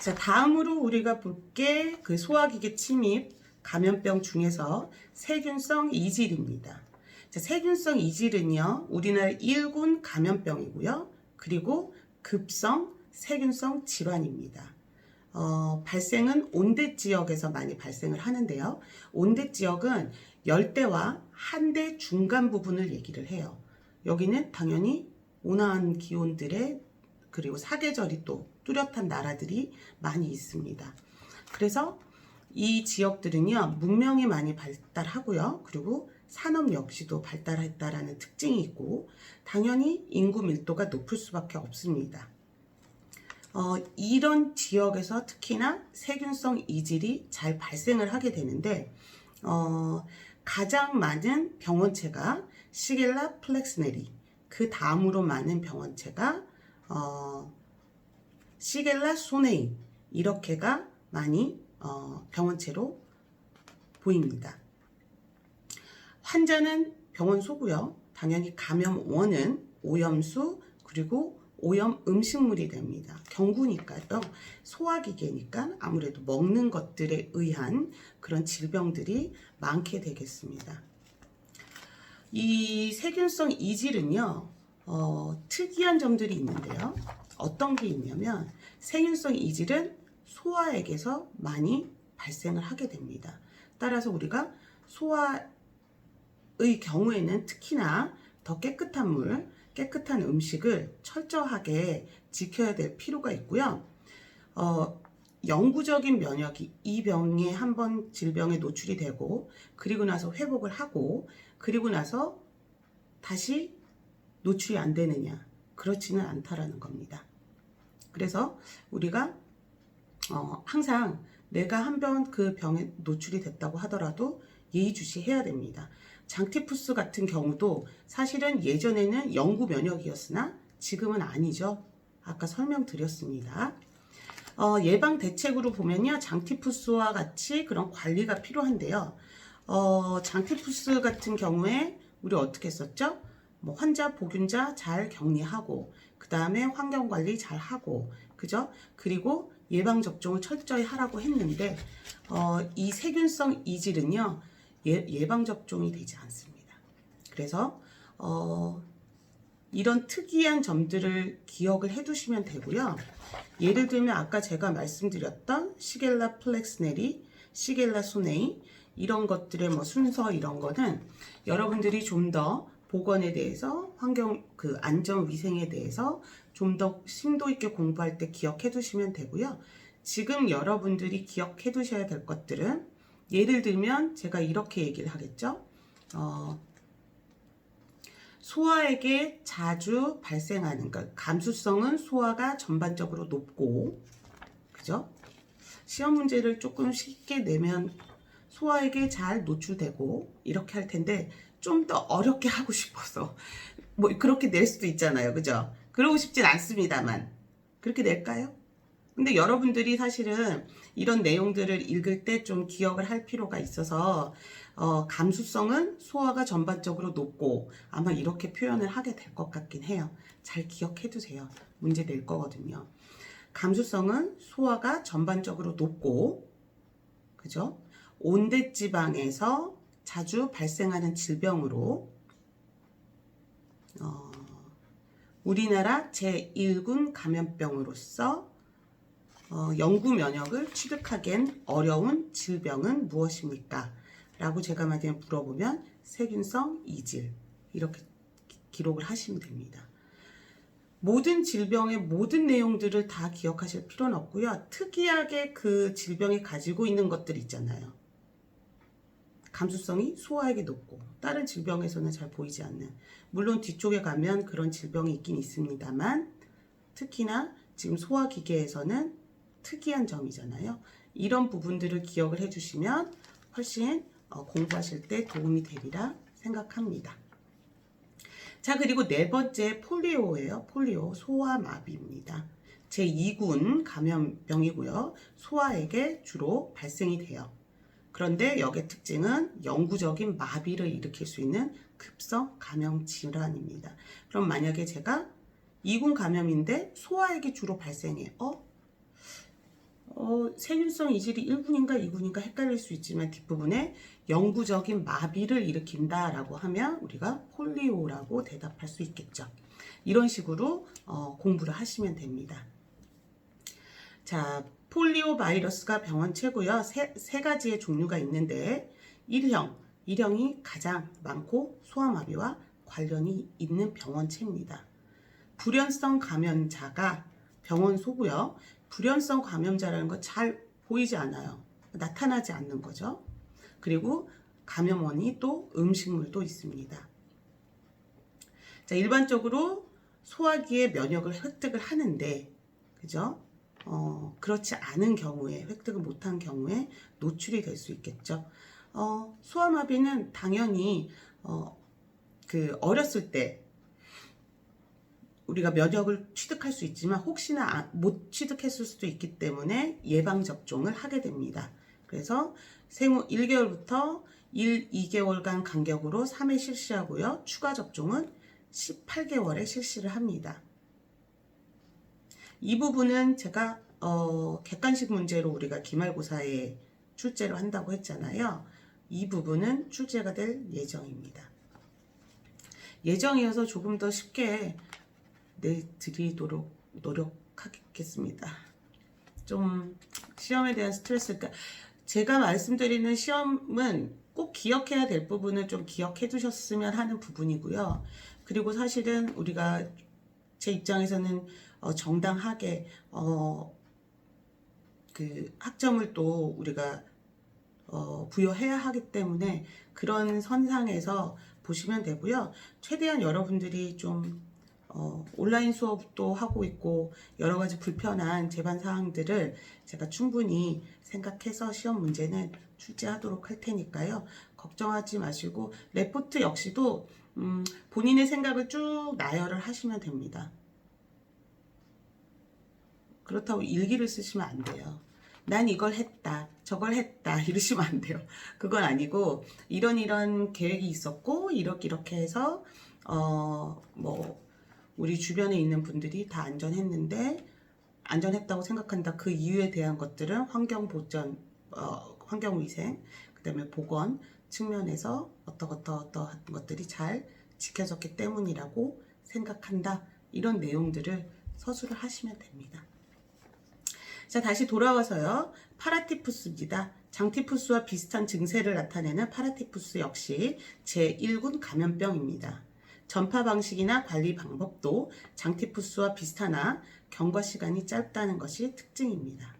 자, 다음으로 우리가 볼 게 그 소화기계 침입 감염병 중에서 세균성 이질입니다. 자, 세균성 이질은요, 우리나라 1군 감염병이고요. 그리고 급성 세균성 질환입니다. 발생은 온대 지역에서 많이 발생을 하는데요. 온대 지역은 열대와 한대 중간 부분을 얘기를 해요. 여기는 당연히 온화한 기온들의 그리고 사계절이 또 뚜렷한 나라들이 많이 있습니다. 그래서 이 지역들은요, 문명이 많이 발달하고요. 그리고 산업 역시도 발달했다라는 특징이 있고, 당연히 인구 밀도가 높을 수밖에 없습니다. 이런 지역에서 특히나 세균성 이질이 잘 발생을 하게 되는데, 가장 많은 병원체가 시겔라 플렉스네리, 그 다음으로 많은 병원체가 시겔라 소네이, 이렇게가 많이 병원체로 보입니다. 환자는 병원소고요. 당연히 감염원은 오염수 그리고 오염 음식물이 됩니다. 경구니까요. 소화기계니까 아무래도 먹는 것들에 의한 그런 질병들이 많게 되겠습니다. 이 세균성 이질은요, 특이한 점들이 있는데요. 어떤 게 있냐면 세균성 이질은 소화액에서 많이 발생을 하게 됩니다. 따라서 우리가 소화의 경우에는 특히나 더 깨끗한 물, 깨끗한 음식을 철저하게 지켜야 될 필요가 있고요. 영구적인 면역이 이 병에 한번 질병에 노출이 되고 그리고 나서 회복을 하고 그리고 나서 다시 노출이 안 되느냐, 그렇지는 않다라는 겁니다. 그래서 우리가 항상 내가 한번 그 병에 노출이 됐다고 하더라도 예의주시해야 됩니다. 장티푸스 같은 경우도 사실은 예전에는 영구 면역이었으나 지금은 아니죠. 아까 설명드렸습니다. 예방 대책으로 보면요, 장티푸스와 같이 그런 관리가 필요한데요. 장티푸스 같은 경우에 우리 어떻게 했었죠? 환자, 보균자 잘 격리하고, 그 다음에 환경관리 잘 하고, 그죠? 그리고 예방접종을 철저히 하라고 했는데, 이 세균성 이질은요, 예방접종이 되지 않습니다. 그래서, 이런 특이한 점들을 기억을 해 두시면 되고요. 예를 들면 아까 제가 말씀드렸던 시겔라 플렉스네리, 시겔라 소네이, 이런 것들의 순서 이런 거는 여러분들이 좀 더 보건에 대해서 환경 안전 위생에 대해서 좀 더 심도 있게 공부할 때 기억해 두시면 되고요. 지금 여러분들이 기억해 두셔야 될 것들은 예를 들면 제가 이렇게 얘기를 하겠죠. 소화액에 자주 발생하는 것, 감수성은 소화가 전반적으로 높고, 그죠? 시험 문제를 조금 쉽게 내면 소화액에 잘 노출되고 이렇게 할 텐데 좀 더 어렵게 하고 싶어서 그렇게 낼 수도 있잖아요, 그죠? 그러고 싶진 않습니다만 그렇게 낼까요? 근데 여러분들이 사실은 이런 내용들을 읽을 때 좀 기억을 할 필요가 있어서 감수성은 소화가 전반적으로 높고 아마 이렇게 표현을 하게 될 것 같긴 해요. 잘 기억해 두세요. 문제 낼 거거든요. 감수성은 소화가 전반적으로 높고, 그죠? 온대지방에서 자주 발생하는 질병으로 우리나라 제1군 감염병으로서 영구 면역을 취득하기엔 어려운 질병은 무엇입니까? 라고 제가 만약에 물어보면 세균성 이질, 이렇게 기록을 하시면 됩니다. 모든 질병의 모든 내용들을 다 기억하실 필요는 없고요. 특이하게 그 질병이 가지고 있는 것들 있잖아요. 감수성이 소화액이 높고 다른 질병에서는 잘 보이지 않는, 물론 뒤쪽에 가면 그런 질병이 있긴 있습니다만 특히나 지금 소화기계에서는 특이한 점이잖아요. 이런 부분들을 기억을 해주시면 훨씬 공부하실 때 도움이 되리라 생각합니다. 자, 그리고 네 번째 폴리오예요. 폴리오, 소아마비입니다. 제2군 감염병이고요. 소아에게 주로 발생이 돼요. 그런데 여기의 특징은 영구적인 마비를 일으킬 수 있는 급성 감염 질환입니다. 그럼 만약에 제가 2군 감염인데 소아에게 주로 발생해. 세균성 이질이 1군인가 2군인가 헷갈릴 수 있지만 뒷부분에 영구적인 마비를 일으킨다라고 하면 우리가 폴리오라고 대답할 수 있겠죠. 이런 식으로 공부를 하시면 됩니다. 자, 폴리오 바이러스가 병원체고요. 세 가지의 종류가 있는데 1형이 가장 많고 소아마비와 관련이 있는 병원체입니다. 불연성 감염자가 병원소고요. 불연성 감염자라는 거 잘 보이지 않아요. 나타나지 않는 거죠. 그리고 감염원이 또 음식물도 있습니다. 자, 일반적으로 소화기의 면역을 획득을 하는데, 그죠? 그렇지 않은 경우에, 획득을 못한 경우에 노출이 될 수 있겠죠. 소아마비는 당연히, 어렸을 때, 우리가 면역을 취득할 수 있지만 혹시나 못 취득했을 수도 있기 때문에 예방접종을 하게 됩니다. 그래서 생후 1개월부터 2개월간 간격으로 3회 실시하고요. 추가 접종은 18개월에 실시를 합니다. 이 부분은 제가 객관식 문제로 우리가 기말고사에 출제를 한다고 했잖아요. 이 부분은 출제가 될 예정입니다. 예정이어서 조금 더 쉽게 내드리도록 노력하겠습니다. 좀 시험에 대한 스트레스, 그러니까 제가 말씀드리는 시험은 꼭 기억해야 될 부분을 좀 기억해 두셨으면 하는 부분이고요. 그리고 사실은 우리가 제 입장에서는 정당하게 그 학점을 또 우리가 부여해야 하기 때문에 그런 선상에서 보시면 되고요. 최대한 여러분들이 좀 온라인 수업도 하고 있고 여러 가지 불편한 제반 사항들을 제가 충분히 생각해서 시험 문제는 출제하도록 할 테니까요. 걱정하지 마시고 레포트 역시도 본인의 생각을 쭉 나열을 하시면 됩니다. 그렇다고 일기를 쓰시면 안 돼요. 난 이걸 했다, 저걸 했다 이러시면 안 돼요. 그건 아니고 이런 계획이 있었고 이렇게 해서 우리 주변에 있는 분들이 다 안전했다고 생각한다. 그 이유에 대한 것들은 환경보전, 환경위생, 그 다음에 보건 측면에서 어떠한 것들이 잘 지켜졌기 때문이라고 생각한다. 이런 내용들을 서술을 하시면 됩니다. 자, 다시 돌아와서요. 파라티푸스입니다. 장티푸스와 비슷한 증세를 나타내는 파라티푸스 역시 제1군 감염병입니다. 전파 방식이나 관리 방법도 장티푸스와 비슷하나 경과 시간이 짧다는 것이 특징입니다.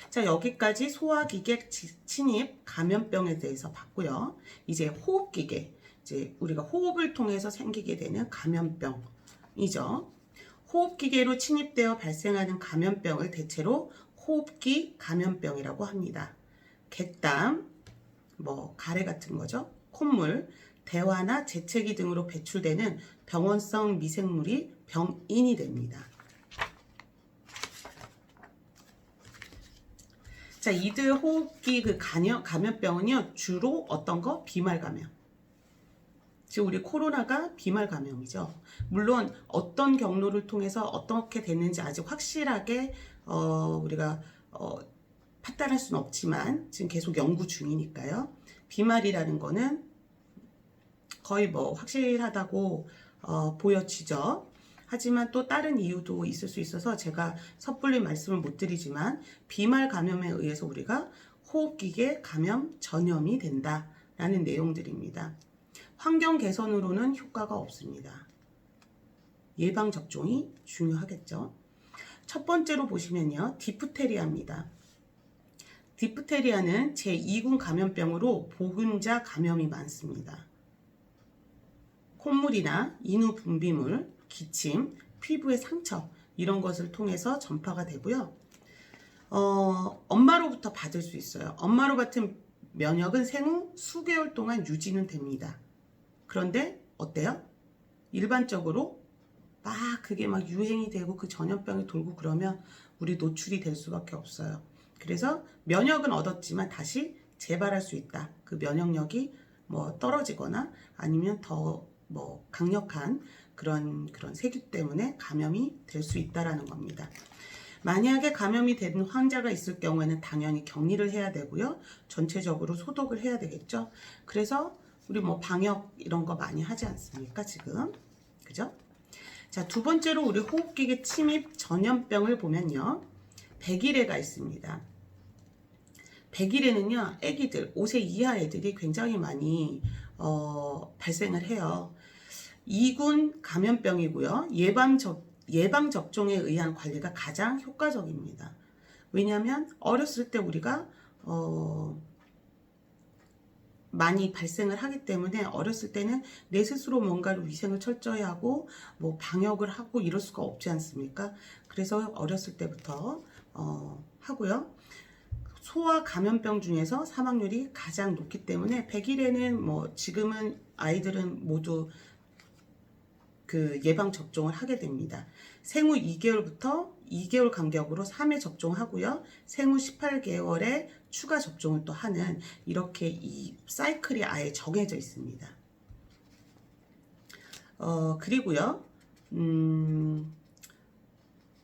자, 여기까지 소화기계 침입 감염병에 대해서 봤고요. 이제 호흡기계, 이제 우리가 호흡을 통해서 생기게 되는 감염병이죠. 호흡기계로 침입되어 발생하는 감염병을 대체로 호흡기 감염병이라고 합니다. 객담, 가래 같은 거죠. 콧물, 대화나 재채기 등으로 배출되는 병원성 미생물이 병인이 됩니다. 자, 이들 호흡기 감염병은요, 주로 어떤 거? 비말 감염. 지금 우리 코로나가 비말 감염이죠. 물론 어떤 경로를 통해서 어떻게 됐는지 아직 확실하게 우리가 판단할 수는 없지만 지금 계속 연구 중이니까요. 비말이라는 거는 거의 확실하다고 보여지죠. 하지만 또 다른 이유도 있을 수 있어서 제가 섣불리 말씀을 못 드리지만 비말 감염에 의해서 우리가 호흡기계 감염 전염이 된다라는 내용들입니다. 환경 개선으로는 효과가 없습니다. 예방접종이 중요하겠죠. 첫 번째로 보시면요. 디프테리아입니다. 디프테리아는 제2군 감염병으로 보균자 감염이 많습니다. 콧물이나 인후 분비물, 기침, 피부의 상처 이런 것을 통해서 전파가 되고요. 엄마로부터 받을 수 있어요. 엄마로 받은 면역은 생후 수개월 동안 유지는 됩니다. 그런데 어때요? 일반적으로 그게 유행이 되고 그 전염병이 돌고 그러면 우리 노출이 될 수밖에 없어요. 그래서 면역은 얻었지만 다시 재발할 수 있다. 그 면역력이 떨어지거나 아니면 더 강력한 그런 세균 때문에 감염이 될 수 있다라는 겁니다. 만약에 감염이 된 환자가 있을 경우에는 당연히 격리를 해야 되고요. 전체적으로 소독을 해야 되겠죠. 그래서 우리 뭐 방역 이런 거 많이 하지 않습니까, 지금? 그죠? 자, 두 번째로 우리 호흡기계 침입 전염병을 보면요. 백일해가 있습니다. 백일해는요, 애기들, 5세 이하 애들이 굉장히 많이 발생을 해요. 2군 감염병이고요. 예방 접종에 의한 관리가 가장 효과적입니다. 왜냐하면 어렸을 때 우리가 많이 발생을 하기 때문에 어렸을 때는 내 스스로 뭔가를 위생을 철저히 하고 뭐 방역을 하고 이럴 수가 없지 않습니까? 그래서 어렸을 때부터 하고요. 소아 감염병 중에서 사망률이 가장 높기 때문에 백일에는 뭐 지금은 아이들은 모두 그 예방 접종을 하게 됩니다. 생후 2개월부터 2개월 간격으로 3회 접종하고요. 생후 18개월에 추가 접종을 또 하는 이렇게 이 사이클이 아예 정해져 있습니다. 그리고요.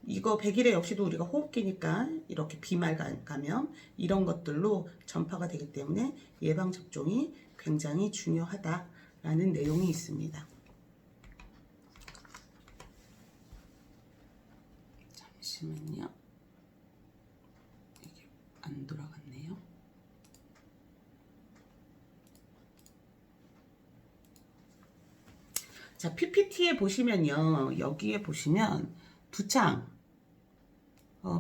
이거 백일해 역시도 우리가 호흡기니까 이렇게 비말 감염 이런 것들로 전파가 되기 때문에 예방 접종이 굉장히 중요하다라는 내용이 있습니다. 잠시만요. 이게 안 돌아갔네요. 자, PPT에 보시면요. 여기에 보시면 두창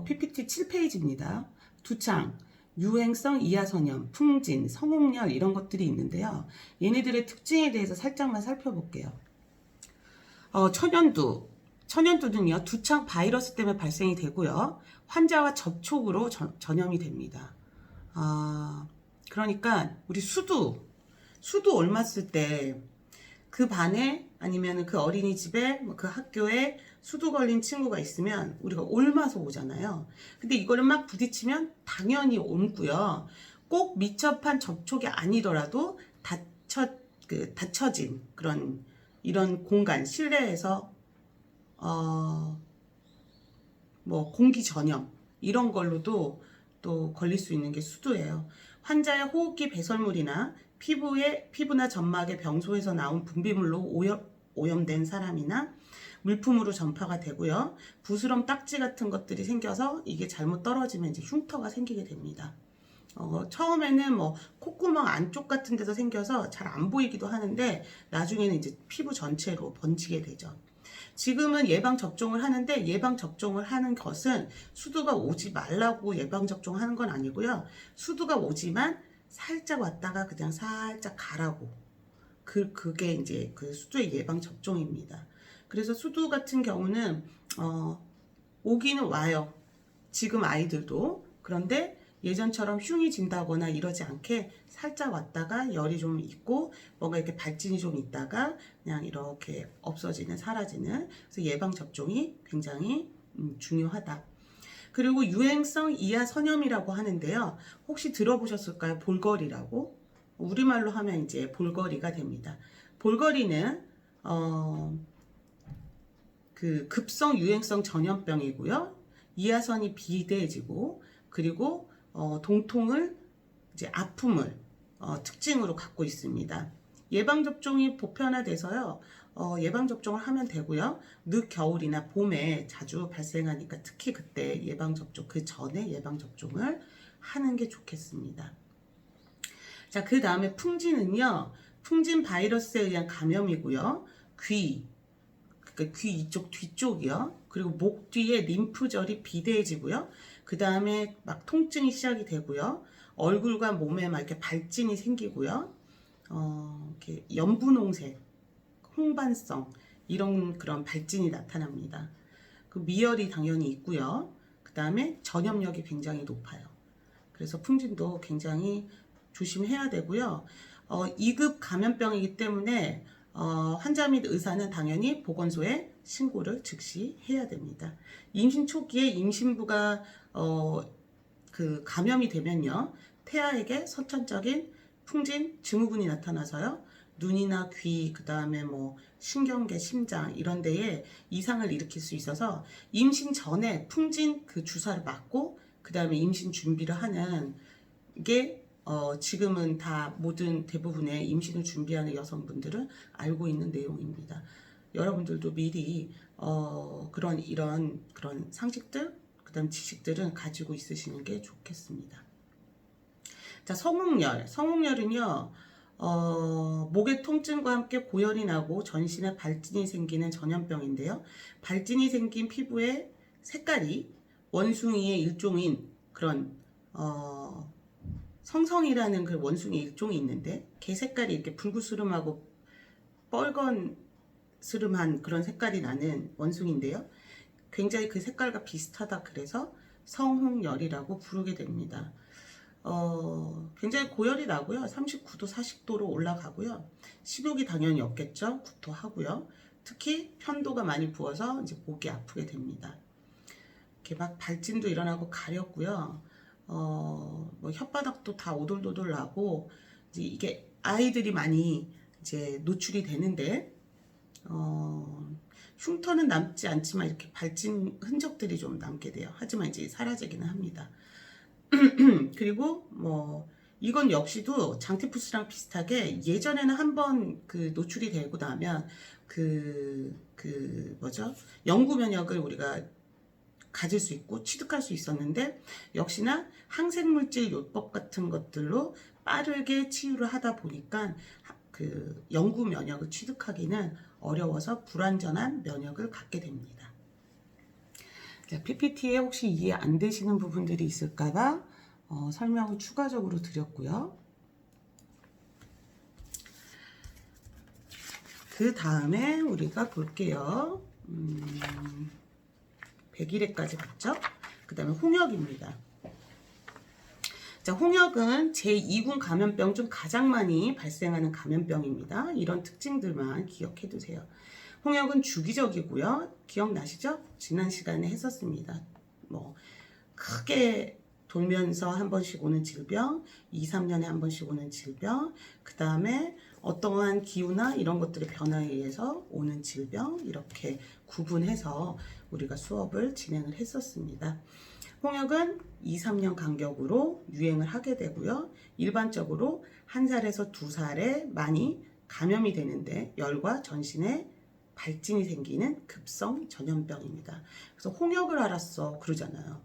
PPT 7페이지입니다. 두창, 유행성 이하선염, 풍진, 성홍열 이런 것들이 있는데요. 얘네들의 특징에 대해서 살짝만 살펴볼게요. 천연두는요, 두창 바이러스 때문에 발생이 되고요. 환자와 접촉으로 전염이 됩니다. 그러니까 우리 수두 옮았을 때 그 반에 아니면 그 어린이집에 그 학교에 수두 걸린 친구가 있으면 우리가 옮아서 오잖아요. 근데 이거를 막 부딪히면 당연히 옮고요. 꼭 밀접한 접촉이 아니더라도 닫혀진 그런 이런 공간 실내에서 뭐 공기 전염 이런 걸로도 또 걸릴 수 있는 게 수두예요. 환자의 호흡기 배설물이나 피부나 점막의 병소에서 나온 분비물로 오염된 사람이나 물품으로 전파가 되고요. 부스럼 딱지 같은 것들이 생겨서 이게 잘못 떨어지면 이제 흉터가 생기게 됩니다. 처음에는 뭐 콧구멍 안쪽 같은 데서 생겨서 잘 안 보이기도 하는데 나중에는 이제 피부 전체로 번지게 되죠. 지금은 예방 접종을 하는데 예방 접종을 하는 것은 수두가 오지 말라고 예방 접종하는 건 아니고요. 수두가 오지만 살짝 왔다가 그냥 살짝 가라고. 그게 이제 그 수두의 예방 접종입니다. 그래서 수두 같은 경우는 오기는 와요. 지금 아이들도. 그런데 예전처럼 흉이 진다거나 이러지 않게 살짝 왔다가 열이 좀 있고 뭔가 이렇게 발진이 좀 있다가 그냥 이렇게 없어지는 사라지는 그래서 예방 접종이 굉장히 중요하다. 그리고 유행성 이하 선염이라고 하는데요. 혹시 들어보셨을까요? 볼거리라고. 우리말로 하면 이제 볼거리가 됩니다. 볼거리는 그 급성 유행성 전염병이고요. 이하선이 비대해지고 그리고 동통을 이제 아픔을 특징으로 갖고 있습니다. 예방접종이 보편화돼서요. 예방접종을 하면 되고요. 늦 겨울이나 봄에 자주 발생하니까 특히 그때 예방접종, 그 전에 예방접종을 하는 게 좋겠습니다. 자, 그 다음에 풍진은요. 풍진 바이러스에 의한 감염이고요. 그러니까 귀 이쪽 뒤쪽이요. 그리고 목 뒤에 림프절이 비대해지고요. 그 다음에 막 통증이 시작이 되고요. 얼굴과 몸에 막 이렇게 발진이 생기고요. 이렇게 연분홍색, 홍반성 이런 그런 발진이 나타납니다. 그 미열이 당연히 있고요. 그 다음에 전염력이 굉장히 높아요. 그래서 풍진도 굉장히 조심해야 되고요. 2급 감염병이기 때문에 환자 및 의사는 당연히 보건소에 신고를 즉시 해야 됩니다. 임신 초기에 임신부가 그 감염이 되면요. 태아에게 선천적인 풍진 증후군이 나타나서요. 눈이나 귀, 그 다음에 뭐 신경계, 심장 이런 데에 이상을 일으킬 수 있어서 임신 전에 풍진 그 주사를 맞고 그 다음에 임신 준비를 하는 게 지금은 다 모든 대부분의 임신을 준비하는 여성분들은 알고 있는 내용입니다. 여러분들도 미리 그런 상식들, 그다음 지식들은 가지고 있으시는 게 좋겠습니다. 자, 성홍열. 성홍열은요, 목의 통증과 함께 고열이 나고 전신에 발진이 생기는 전염병인데요. 발진이 생긴 피부의 색깔이 원숭이의 일종인 그런 성성이라는 그 원숭이 일종이 있는데 걔 색깔이 이렇게 붉으스름하고 뻘건스름한 그런 색깔이 나는 원숭이인데요. 굉장히 그 색깔과 비슷하다 그래서 성홍열이라고 부르게 됩니다. 굉장히 고열이 나고요. 39도, 40도로 올라가고요. 식욕이 당연히 없겠죠. 구토하고요. 특히 편도가 많이 부어서 이제 목이 아프게 됩니다. 이렇게 막 발진도 일어나고 가렵고요. 뭐 혓바닥도 다 오돌도돌 나고 이제 이게 아이들이 많이 이제 노출이 되는데 흉터는 남지 않지만 이렇게 발진 흔적들이 좀 남게 돼요. 하지만 이제 사라지기는 합니다. 그리고 뭐 이건 역시도 장티푸스랑 비슷하게 예전에는 한번 그 노출이 되고 나면 뭐죠? 영구 면역을 우리가 가질 수 있고 취득할 수 있었는데 역시나 항생물질 요법 같은 것들로 빠르게 치유를 하다 보니까 그 영구 면역을 취득하기는 어려워서 불완전한 면역을 갖게 됩니다. 자, PPT에 혹시 이해 안 되시는 부분들이 있을까봐 설명을 추가적으로 드렸고요. 그 다음에 우리가 볼게요. 101회까지 봤죠? 그 다음에 홍역입니다. 자, 홍역은 제2군 감염병 중 가장 많이 발생하는 감염병입니다. 이런 특징들만 기억해 두세요. 홍역은 주기적이고요. 기억나시죠? 지난 시간에 했었습니다. 뭐 크게 돌면서 한 번씩 오는 질병, 2, 3년에 한 번씩 오는 질병, 그 다음에 어떠한 기후나 이런 것들의 변화에 의해서 오는 질병, 이렇게 구분해서 우리가 수업을 진행을 했었습니다. 홍역은 2, 3년 간격으로 유행을 하게 되고요. 일반적으로 1살에서 2살에 많이 감염이 되는데 열과 전신에 발진이 생기는 급성 전염병입니다. 그래서 홍역을 알았어 그러잖아요.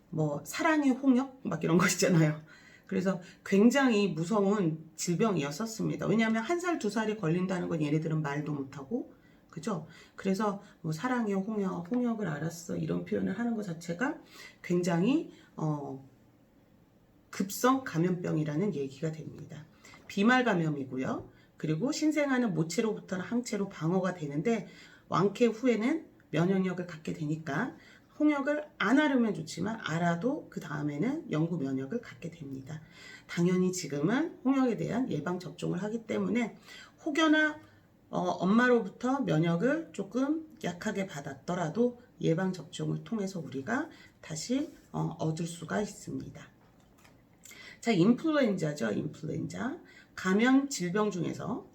뭐 사랑의 홍역 막 이런 거 있잖아요. 그래서 굉장히 무서운 질병이었었습니다. 왜냐하면 1살, 2살이 걸린다는 건 얘네들은 말도 못하고 그죠? 그래서 뭐 사랑의 홍역, 홍역을 알았어 이런 표현을 하는 것 자체가 굉장히 급성 감염병이라는 얘기가 됩니다. 비말 감염이고요. 그리고 신생아는 모체로부터는 항체로 방어가 되는데 왕쾌 후에는 면역력을 갖게 되니까 홍역을 안 앓으면 좋지만 알아도 그 다음에는 영구 면역을 갖게 됩니다. 당연히 지금은 홍역에 대한 예방 접종을 하기 때문에 혹여나 엄마로부터 면역을 조금 약하게 받았더라도 예방 접종을 통해서 우리가 다시 얻을 수가 있습니다. 자, 인플루엔자죠. 인플루엔자. 감염성 질병 중에서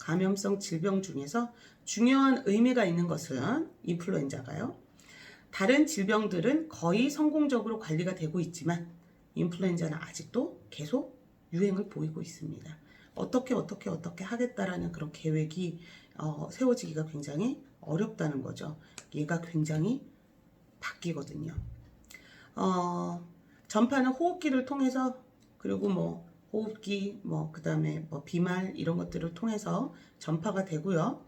중요한 의미가 있는 것은 인플루엔자가요. 다른 질병들은 거의 성공적으로 관리가 되고 있지만 인플루엔자는 아직도 계속 유행을 보이고 있습니다. 어떻게 하겠다라는 그런 계획이 세워지기가 굉장히 어렵다는 거죠. 얘가 굉장히 바뀌거든요. 전파는 호흡기를 통해서 그리고 뭐 호흡기 그 다음에 뭐 비말 이런 것들을 통해서 전파가 되고요.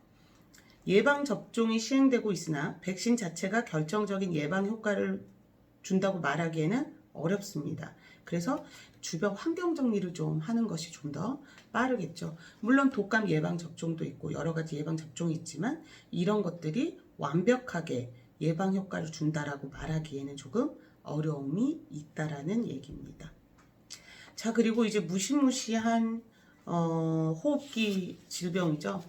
예방 접종이 시행되고 있으나 백신 자체가 결정적인 예방 효과를 준다고 말하기에는 어렵습니다. 그래서 주변 환경 정리를 좀 하는 것이 좀 더 빠르겠죠. 물론 독감 예방 접종도 있고 여러 가지 예방 접종이 있지만 이런 것들이 완벽하게 예방 효과를 준다라고 말하기에는 조금 어려움이 있다라는 얘기입니다. 자, 그리고 이제 무시무시한 호흡기 질병이죠.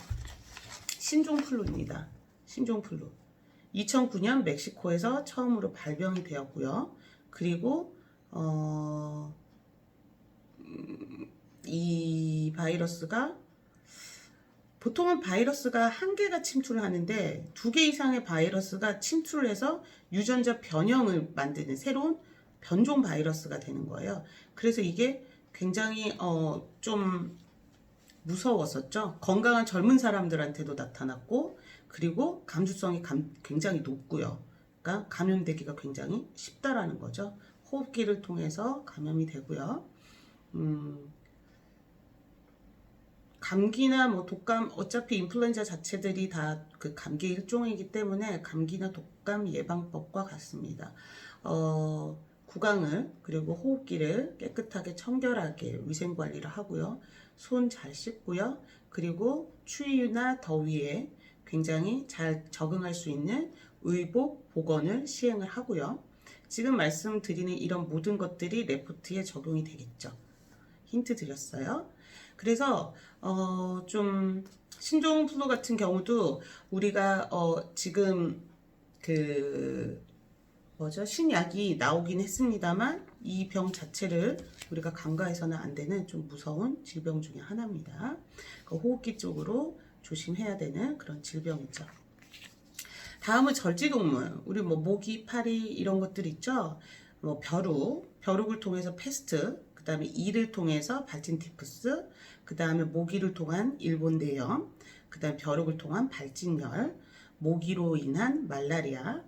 신종플루입니다. 신종플루. 2009년 멕시코에서 처음으로 발병이 되었고요. 그리고 이 바이러스가 보통은 바이러스가 한 개가 침투를 하는데 2개 이상의 바이러스가 침투를 해서 유전자 변형을 만드는 새로운 변종 바이러스가 되는 거예요. 그래서 이게 굉장히 좀 무서웠었죠. 건강한 젊은 사람들한테도 나타났고, 그리고 감수성이 굉장히 높고요. 그러니까 감염되기가 굉장히 쉽다라는 거죠. 호흡기를 통해서 감염이 되고요. 감기나 뭐 독감, 어차피 인플루엔자 자체들이 다 그 감기 일종이기 때문에 감기나 독감 예방법과 같습니다. 구강을 그리고 호흡기를 깨끗하게 청결하게 위생 관리를 하고요. 손 잘 씻고요. 그리고 추위나 더위에 굉장히 잘 적응할 수 있는 의복, 보건을 시행을 하고요. 지금 말씀드리는 이런 모든 것들이 레포트에 적용이 되겠죠. 힌트 드렸어요. 그래서 좀 신종 플루 같은 경우도 우리가 지금 그 신약이 나오긴 했습니다만 이 병 자체를 우리가 간과해서는 안 되는 좀 무서운 질병 중에 하나입니다. 호흡기 쪽으로 조심해야 되는 그런 질병이죠. 다음은 절지동물. 우리 뭐 모기, 파리 이런 것들 있죠. 뭐 벼룩을 통해서 패스트, 그 다음에 이를 통해서 발진티푸스, 그 다음에 모기를 통한 일본 뇌염, 그 다음에 벼룩을 통한 발진열, 모기로 인한 말라리아,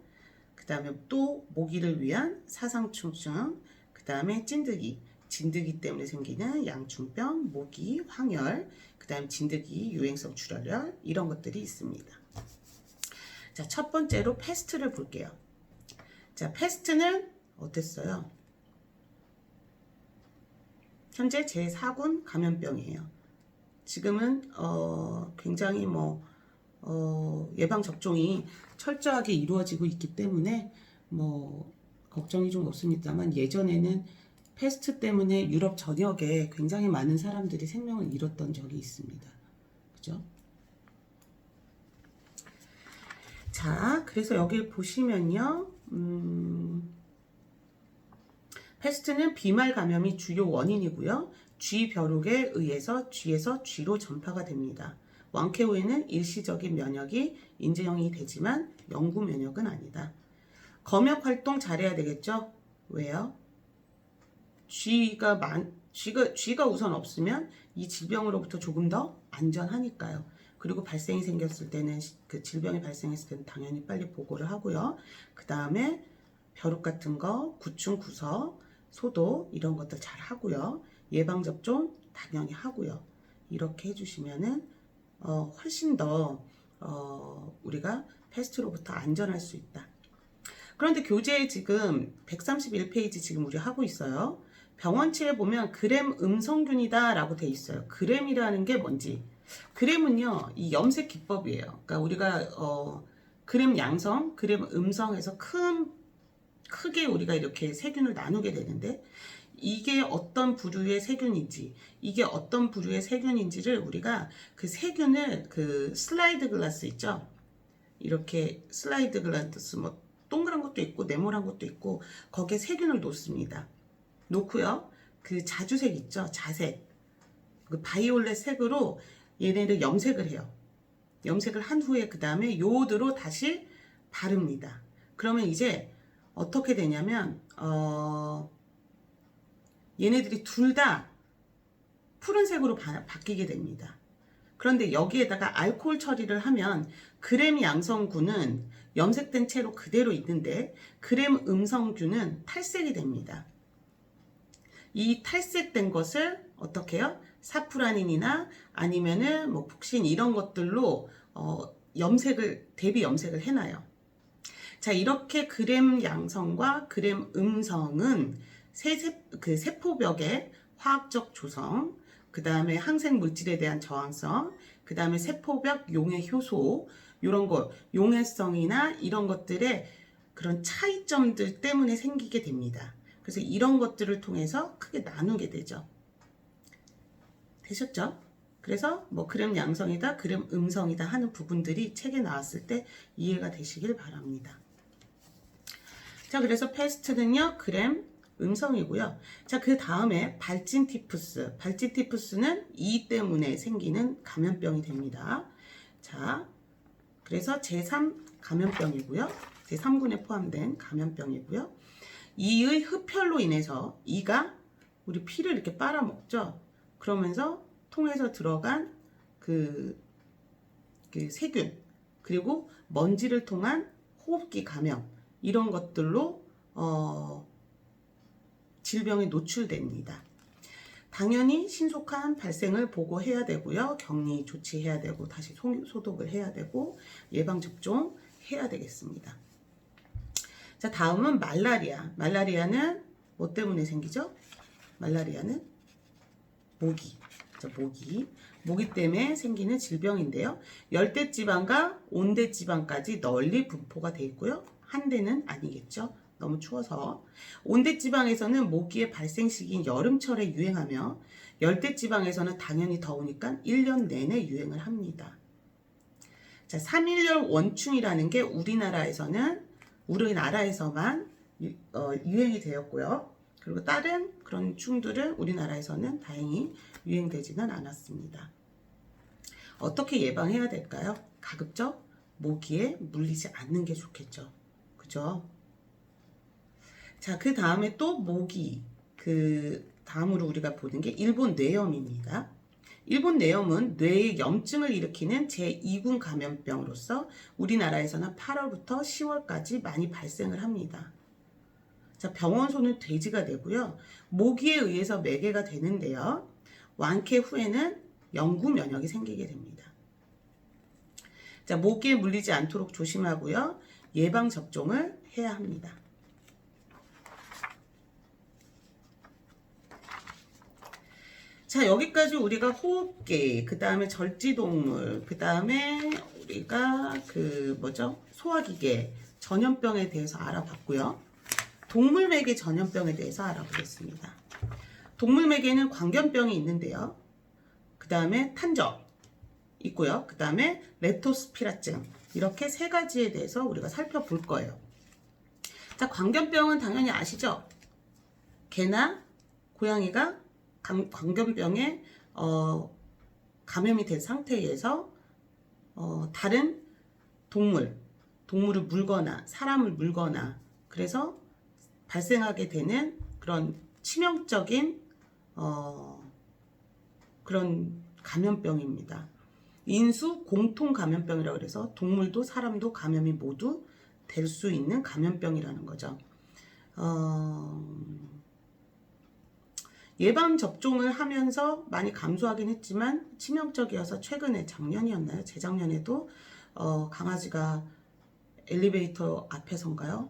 그 다음에 또 모기를 위한 사상충증, 그 다음에 진드기 때문에 생기는 양충병, 모기, 황열, 그 다음에 진드기 유행성 출혈열 이런 것들이 있습니다. 자, 첫 번째로 패스트를 볼게요. 자, 패스트는 어땠어요? 현재 제4군 감염병이에요. 지금은 굉장히 예방 접종이 철저하게 이루어지고 있기 때문에 걱정이 좀 없습니다만 예전에는 패스트 때문에 유럽 전역에 굉장히 많은 사람들이 생명을 잃었던 적이 있습니다. 그죠? 자, 그래서 여기 보시면요. 패스트는 비말 감염이 주요 원인이고요. 쥐벼룩에 의해서 쥐에서 쥐로 전파가 됩니다. 왕쾌 후에는 일시적인 면역이 인정이 되지만 영구 면역은 아니다. 검역 활동 잘해야 되겠죠? 왜요? 쥐가 우선 없으면 이 질병으로부터 조금 더 안전하니까요. 그리고 발생이 생겼을 때는 그 질병이 발생했을 때는 당연히 빨리 보고를 하고요. 그 다음에 벼룩 같은 거, 구충, 구석, 소독 이런 것들 잘 하고요. 예방접종 당연히 하고요. 이렇게 해주시면은 훨씬 더 우리가 패스트로부터 안전할 수 있다. 그런데 교재에 지금 131페이지 지금 우리 하고 있어요. 병원치에 보면 그램 음성균이다 라고 돼 있어요. 그램이라는 게 뭔지. 그램은요, 이 염색 기법이에요. 그러니까 우리가 그램 양성, 그램 음성에서 크게 우리가 이렇게 세균을 나누게 되는데 이게 어떤 부류의 세균인지, 이게 어떤 부류의 세균인지를 우리가 그 세균을 그 슬라이드 글라스 있죠? 이렇게 슬라이드 글라스 뭐 동그란 것도 있고 네모난 것도 있고 거기에 세균을 놓습니다. 놓고요. 그 자주색 있죠? 자색. 그 바이올렛 색으로 얘네를 염색을 해요. 염색을 한 후에 그 다음에 요오드로 다시 바릅니다. 그러면 이제 어떻게 되냐면 얘네들이 둘 다 푸른색으로 바뀌게 됩니다. 그런데 여기에다가 알코올 처리를 하면 그램 양성균은 염색된 채로 그대로 있는데 그램 음성균은 탈색이 됩니다. 이 탈색된 것을 어떻게 해요? 사프라닌이나 아니면은 뭐 푹신 이런 것들로 대비 염색을 해놔요. 자, 이렇게 그램 양성과 그램 음성은 그 세포벽의 화학적 조성, 그 다음에 항생 물질에 대한 저항성, 그 다음에 세포벽 용해 효소, 이런 거, 용해성이나 이런 것들의 그런 차이점들 때문에 생기게 됩니다. 그래서 이런 것들을 통해서 크게 나누게 되죠. 되셨죠? 그래서 뭐 그램 양성이다, 그램 음성이다 하는 부분들이 책에 나왔을 때 이해가 되시길 바랍니다. 자, 그래서 패스트는요, 그램 음성이고요. 자, 그 다음에 발진 티푸스. 발진 티푸스는 이 때문에 생기는 감염병이 됩니다. 자, 그래서 제3 감염병이고요. 제3군에 포함된 감염병이고요. 이의 흡혈로 인해서 이가 우리 피를 이렇게 빨아먹죠. 그러면서 통에서 들어간 그 세균, 그리고 먼지를 통한 호흡기 감염, 이런 것들로 질병에 노출됩니다. 당연히 신속한 발생을 보고해야 되고요. 격리 조치해야 되고 다시 소독을 해야 되고 예방접종 해야 되겠습니다. 자, 다음은 말라리아. 말라리아는 뭐 때문에 생기죠? 말라리아는 모기. 모기 때문에 생기는 질병인데요. 열대지방과 온대지방까지 널리 분포가 되어 있고요. 한대는 아니겠죠. 너무 추워서. 온대지방에서는 모기의 발생 시기인 여름철에 유행하며 열대지방에서는 당연히 더우니까 1년 내내 유행을 합니다. 자, 3.1년 원충이라는 게 우리나라에서만 유행이 되었고요. 그리고 다른 그런 충들은 우리나라에서는 다행히 유행되지는 않았습니다. 어떻게 예방해야 될까요? 가급적 모기에 물리지 않는 게 좋겠죠. 그죠? 자, 그 다음에 또 모기, 다음으로 우리가 보는 게 일본 뇌염입니다. 일본 뇌염은 뇌의 염증을 일으키는 제2군 감염병으로서 우리나라에서는 8월부터 10월까지 많이 발생을 합니다. 자, 병원소는 돼지가 되고요. 모기에 의해서 매개가 되는데요. 완쾌 후에는 영구 면역이 생기게 됩니다. 자, 모기에 물리지 않도록 조심하고요. 예방접종을 해야 합니다. 자, 여기까지 우리가 호흡기, 그 다음에 절지동물, 그 다음에 우리가 소화기계 전염병에 대해서 알아봤고요. 동물매개 전염병에 대해서 알아보겠습니다. 동물매개는 광견병이 있는데요. 그 다음에 탄저 있고요. 그 다음에 렙토스피라증, 이렇게 세 가지에 대해서 우리가 살펴볼 거예요. 자, 광견병은 당연히 아시죠? 개나 고양이가 광견병에 감염이 된 상태에서 다른 동물을 물거나 사람을 물거나 그래서 발생하게 되는 그런 치명적인 그런 감염병입니다. 인수 공통 감염병이라고 해서 동물도 사람도 감염이 모두 될 수 있는 감염병이라는 거죠. 예방 접종을 하면서 많이 감소하긴 했지만 치명적이어서 최근에 작년이었나요? 재작년에도 강아지가 엘리베이터 앞에선가요?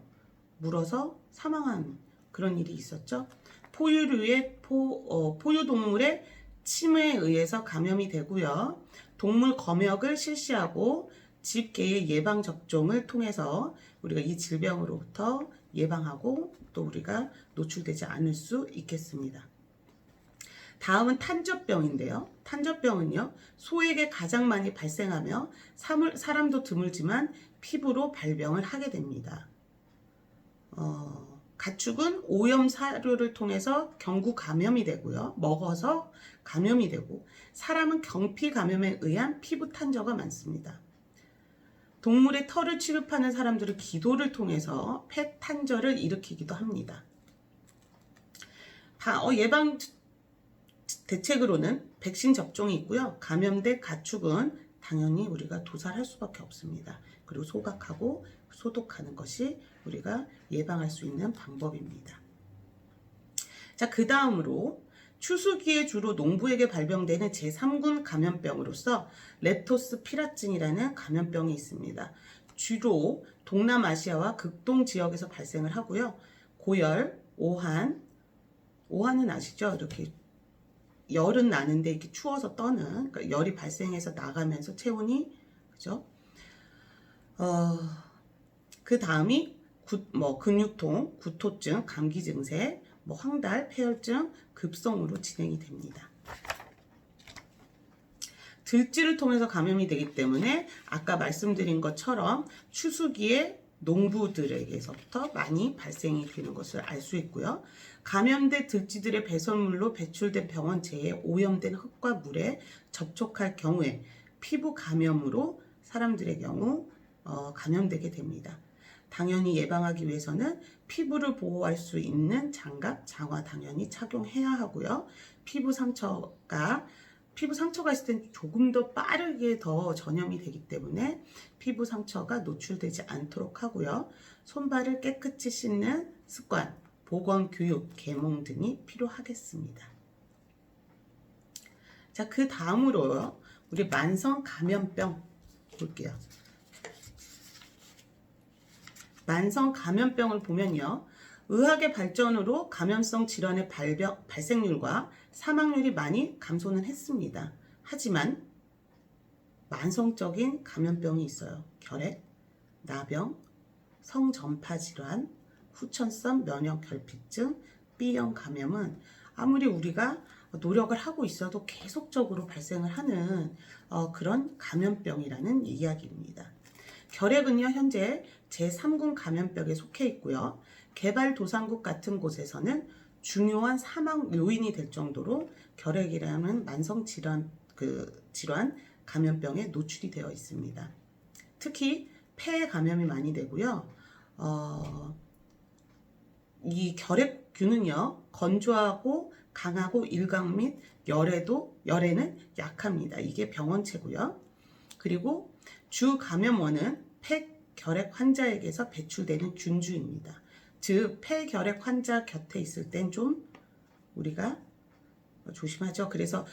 물어서 사망한 그런 일이 있었죠. 포유동물의 침에 의해서 감염이 되고요. 동물 검역을 실시하고 집계의 예방접종을 통해서 우리가 이 질병으로부터 예방하고 또 우리가 노출되지 않을 수 있겠습니다. 다음은 탄저병인데요. 탄저병은요, 소에게 가장 많이 발생하며 사람도 드물지만 피부로 발병을 하게 됩니다. 가축은 오염 사료를 통해서 경구 감염이 되고요. 먹어서 감염이 되고, 사람은 경피 감염에 의한 피부 탄저가 많습니다. 동물의 털을 취급하는 사람들은 기도를 통해서 폐 탄저를 일으키기도 합니다. 예방 대책으로는 백신 접종이 있고요. 감염된 가축은 당연히 우리가 도살할 수밖에 없습니다. 그리고 소각하고 소독하는 것이 우리가 예방할 수 있는 방법입니다. 자, 그 다음으로 추수기에 주로 농부에게 발병되는 제3군 감염병으로서 렙토스피라증이라는 감염병이 있습니다. 주로 동남아시아와 극동 지역에서 발생을 하고요. 고열, 오한은 아시죠? 이렇게 열은 나는데 이렇게 추워서 떠는, 그러니까 열이 발생해서 나가면서 체온이, 그죠? 그 다음이 근육통, 구토증, 감기 증세, 황달, 폐혈증, 급성으로 진행이 됩니다. 들쥐를 통해서 감염이 되기 때문에 아까 말씀드린 것처럼 추수기에 농부들에게서부터 많이 발생이 되는 것을 알 수 있고요. 감염된 들쥐들의 배설물로 배출된 병원체에 오염된 흙과 물에 접촉할 경우에 피부 감염으로 사람들의 경우 감염되게 됩니다. 당연히 예방하기 위해서는 피부를 보호할 수 있는 장갑, 장화 당연히 착용해야 하고요. 피부 상처가 있을 땐 조금 더 빠르게 더 전염이 되기 때문에 피부 상처가 노출되지 않도록 하고요. 손발을 깨끗이 씻는 습관, 보건 교육, 계몽 등이 필요하겠습니다. 자, 그 다음으로 우리 만성 감염병 볼게요. 만성 감염병을 보면요. 의학의 발전으로 감염성 질환의 발생률과 사망률이 많이 감소는 했습니다. 하지만 만성적인 감염병이 있어요. 결핵, 나병, 성전파 질환, 후천성 면역결핍증, B형 감염은 아무리 우리가 노력을 하고 있어도 계속적으로 발생을 하는 그런 감염병이라는 이야기입니다. 결핵은요, 현재 제3군 감염병에 속해 있고요. 개발도상국 같은 곳에서는 중요한 사망 요인이 될 정도로 결핵이라는 만성 질환 감염병에 노출이 되어 있습니다. 특히 폐에 감염이 많이 되고요. 이 결핵균은요, 건조하고 강하고 일광 및 열에는 약합니다. 이게 병원체고요. 그리고 주 감염원은 폐결핵 환자에게서 배출되는 균주입니다. 즉 폐결핵 환자 곁에 있을 땐 좀 우리가 조심하죠. 그래서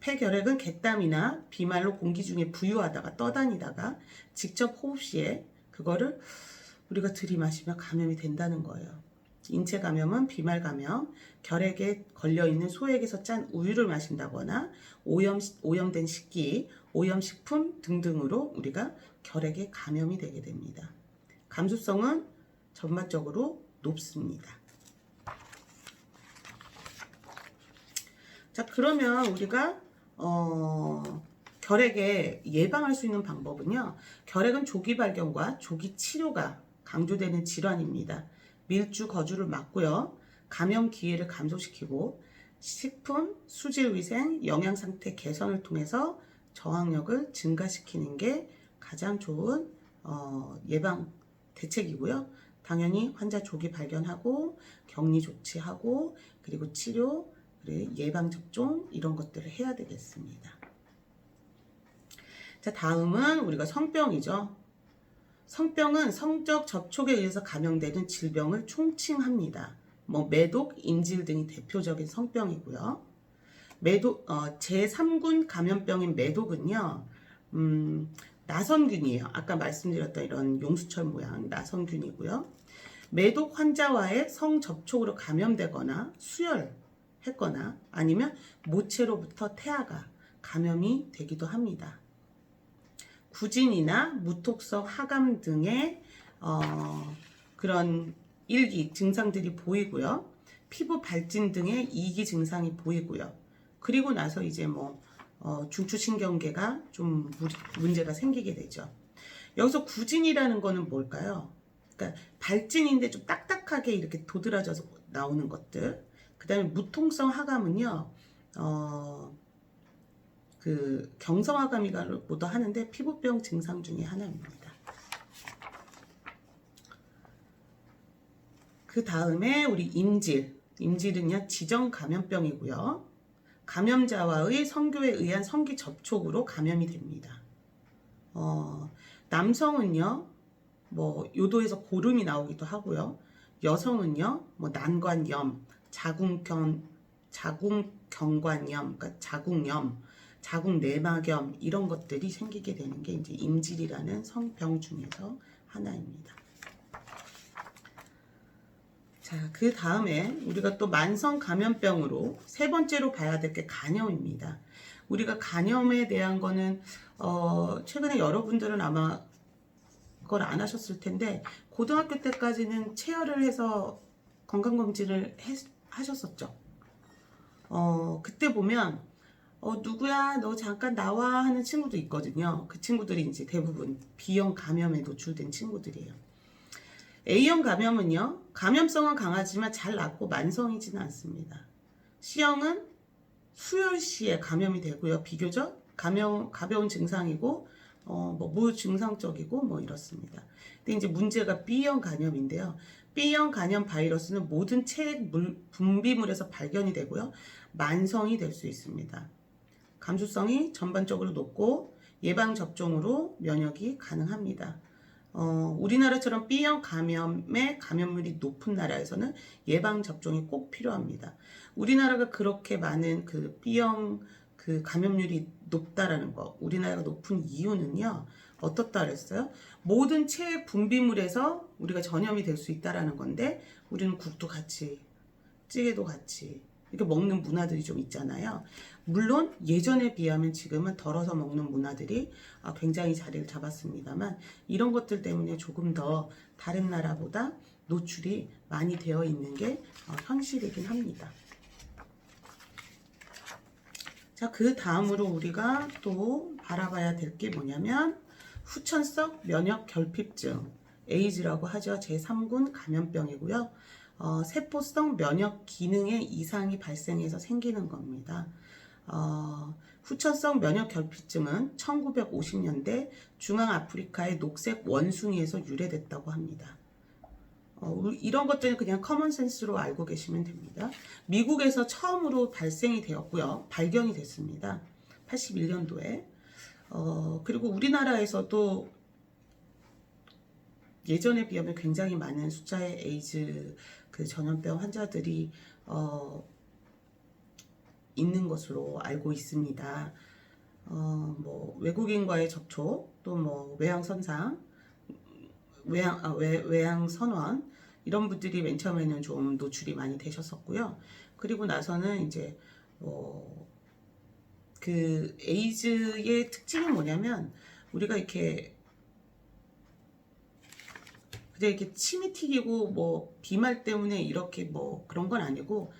폐결핵은 갯땀이나 비말로 공기 중에 부유하다가 떠다니다가 직접 호흡 시에 그거를 우리가 들이마시면 감염이 된다는 거예요. 인체 감염은 비말 감염, 결핵에 걸려있는 소액에서 짠 우유를 마신다거나 오염된 식기, 오염식품 등등으로 우리가 결핵에 감염이 되게 됩니다. 감수성은 전반적으로 높습니다. 자, 그러면 우리가 결핵에 예방할 수 있는 방법은요. 결핵은 조기 발견과 조기 치료가 강조되는 질환입니다. 밀주 거주를 막고요. 감염 기회를 감소시키고 식품, 수질위생, 영양상태 개선을 통해서 저항력을 증가시키는 게 가장 좋은 예방 대책이고요. 당연히 환자 조기 발견하고 격리 조치하고 그리고 치료, 그리고 예방접종 이런 것들을 해야 되겠습니다. 자, 다음은 우리가 성병이죠. 성병은 성적 접촉에 의해서 감염되는 질병을 총칭합니다. 매독, 인질 등이 대표적인 성병이고요. 제3군 감염병인 매독은요, 나선균이에요. 아까 말씀드렸던 이런 용수철 모양 나선균이고요. 매독 환자와의 성접촉으로 감염되거나 수혈했거나 아니면 모체로부터 태아가 감염이 되기도 합니다. 구진이나 무톡성 하감 등의 그런 일기 증상들이 보이고요. 피부 발진 등의 이기 증상이 보이고요. 그리고 나서 이제 중추신경계가 좀 문제가 생기게 되죠. 여기서 구진이라는 거는 뭘까요? 그러니까 발진인데 좀 딱딱하게 이렇게 도드라져서 나오는 것들. 그 다음에 무통성 하감은요, 경성하감이라고도 하는데 피부병 증상 중에 하나입니다. 그 다음에 우리 임질은요 지정 감염병이고요. 감염자와의 성교에 의한 성기 접촉으로 감염이 됩니다. 남성은요 요도에서 고름이 나오기도 하고요. 여성은요 난관염, 자궁경관염, 그러니까 자궁염, 자궁내막염 이런 것들이 생기게 되는 게 이제 임질이라는 성병 중에서 하나입니다. 자, 그 다음에 우리가 또 만성 감염병으로 세 번째로 봐야 될 게 간염입니다. 우리가 간염에 대한 거는 최근에 여러분들은 아마 그걸 안 하셨을 텐데 고등학교 때까지는 체열을 해서 건강검진을 하셨었죠. 그때 보면 누구야 너 잠깐 나와 하는 친구도 있거든요. 그 친구들이 이제 대부분 B형 감염에 노출된 친구들이에요. A형 감염은요, 감염성은 강하지만 잘 낫고 만성이지는 않습니다. C형은 수혈 시에 감염이 되고요. 비교적 가벼운 증상이고 뭐 무증상적이고 뭐 이렇습니다. 근데 이제 문제가 B형 감염인데요. B형 감염 바이러스는 모든 체액 분비물에서 발견이 되고요. 만성이 될 수 있습니다. 감수성이 전반적으로 높고 예방 접종으로 면역이 가능합니다. 우리나라처럼 B형 감염의 감염률이 높은 나라에서는 예방 접종이 꼭 필요합니다. 우리나라가 그렇게 많은 그 B형 그 감염률이 높다라는 거, 우리나라가 높은 이유는요, 어떻다 그랬어요? 모든 체액 분비물에서 우리가 전염이 될 수 있다라는 건데, 우리는 국도 같이, 찌개도 같이, 이렇게 먹는 문화들이 좀 있잖아요. 물론 예전에 비하면 지금은 덜어서 먹는 문화들이 굉장히 자리를 잡았습니다만, 이런 것들 때문에 조금 더 다른 나라보다 노출이 많이 되어 있는 게 현실이긴 합니다. 자, 그 다음으로 우리가 또 바라봐야 될 게 뭐냐면 후천성 면역 결핍증, 에이즈라고 하죠. 제3군 감염병이고요. 세포성 면역 기능에 이상이 발생해서 생기는 겁니다. 후천성 면역 결핍증은 1950년대 중앙아프리카의 녹색 원숭이에서 유래됐다고 합니다. 이런 것들은 그냥 커먼센스로 알고 계시면 됩니다. 미국에서 처음으로 발생이 되었고요. 발견이 됐습니다. 81년도에. 그리고 우리나라에서도 예전에 비하면 굉장히 많은 숫자의 에이즈 그 전염병 환자들이 있는 것으로 알고 있습니다. 뭐 외국인과의 접촉, 또 뭐 외양선상, 외양선원 이런 분들이 맨 처음에는 좀 노출이 많이 되셨었고요. 그리고 나서는 이제 그 에이즈의 특징이 뭐냐면 우리가 이렇게 그냥 이렇게 침이 튀기고 뭐 비말 때문에 이렇게 뭐 그런 건 아니고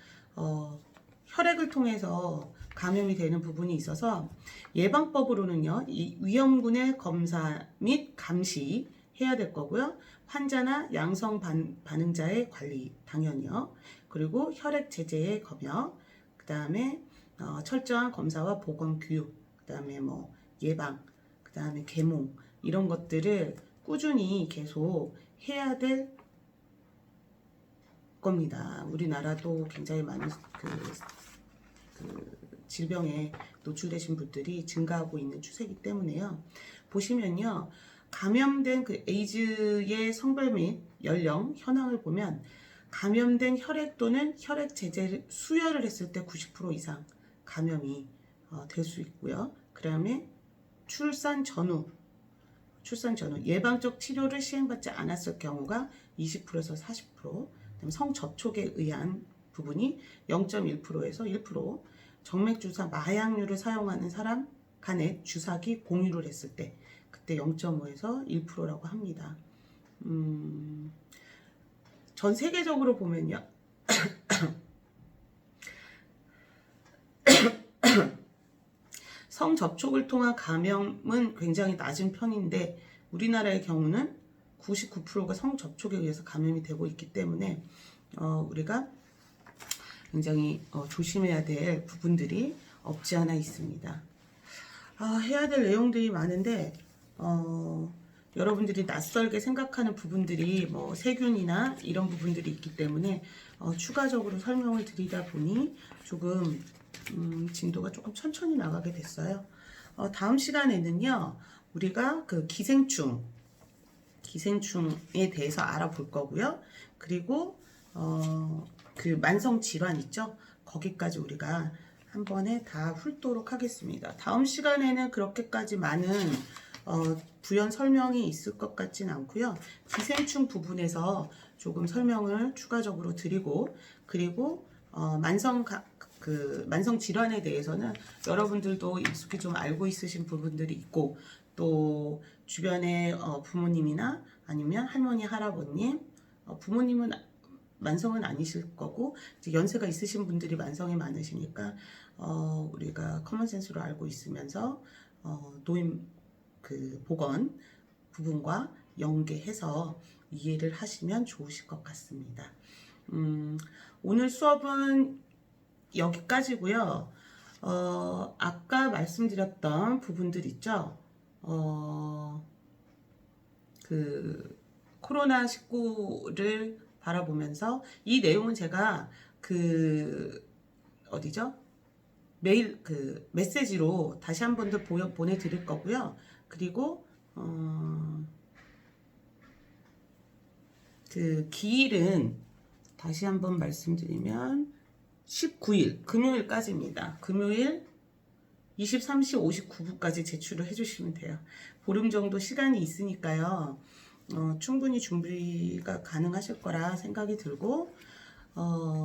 혈액을 통해서 감염이 되는 부분이 있어서 예방법으로는요, 이 위험군의 검사 및 감시 해야 될 거고요. 환자나 양성 반응자의 관리 당연히요. 그리고 혈액 제제의 검역, 그 다음에 철저한 검사와 보건 교육, 그 다음에 뭐 예방, 그 다음에 계몽 이런 것들을 꾸준히 계속 해야 될 겁니다. 우리나라도 굉장히 많은 그 질병에 노출되신 분들이 증가하고 있는 추세이기 때문에요. 보시면요. 감염된 그 에이즈의 성별 및 연령 현황을 보면 감염된 혈액 또는 혈액 제제를 수혈을 했을 때 90% 이상 감염이 될 수 있고요. 그 다음에 출산 전후 예방적 치료를 시행받지 않았을 경우가 20%에서 40%, 그다음에 성접촉에 의한 부분이 0.1%에서 1%, 정맥주사 마약류를 사용하는 사람 간의 주사기 공유를 했을 때 그때 0.5에서 1%라고 합니다. 전 세계적으로 보면요. 성접촉을 통한 감염은 굉장히 낮은 편인데 우리나라의 경우는 99%가 성접촉에 의해서 감염이 되고 있기 때문에 우리가 굉장히 조심해야 될 부분들이 없지 않아 있습니다. 해야 될 내용들이 많은데 여러분들이 낯설게 생각하는 부분들이 뭐 세균이나 이런 부분들이 있기 때문에 추가적으로 설명을 드리다 보니 조금 진도가 조금 천천히 나가게 됐어요. 다음 시간에는요, 우리가 그 기생충에 대해서 알아볼 거고요. 그리고 그 만성 질환 있죠? 거기까지 우리가 한 번에 다 훑도록 하겠습니다. 다음 시간에는 그렇게까지 많은 부연 설명이 있을 것 같진 않고요. 기생충 부분에서 조금 설명을 추가적으로 드리고, 그리고 만성 질환에 대해서는 여러분들도 익숙히 좀 알고 있으신 부분들이 있고, 또 주변에 부모님이나 아니면 할머니, 할아버님, 부모님은 만성은 아니실 거고 이제 연세가 있으신 분들이 만성이 많으시니까 우리가 커먼센스로 알고 있으면서 노인 그 보건 부분과 연계해서 이해를 하시면 좋으실 것 같습니다. 오늘 수업은 여기까지고요. 아까 말씀드렸던 부분들 있죠. 그 코로나19를 바라보면서 이 내용은 제가 그 어디죠? 메일 그 메시지로 다시 한 번 더 보내드릴 거고요. 그리고 그 기일은 다시 한번 말씀드리면 19일 금요일까지입니다. 금요일 23시 59분까지 제출을 해주시면 돼요. 보름 정도 시간이 있으니까요. 충분히 준비가 가능하실 거라 생각이 들고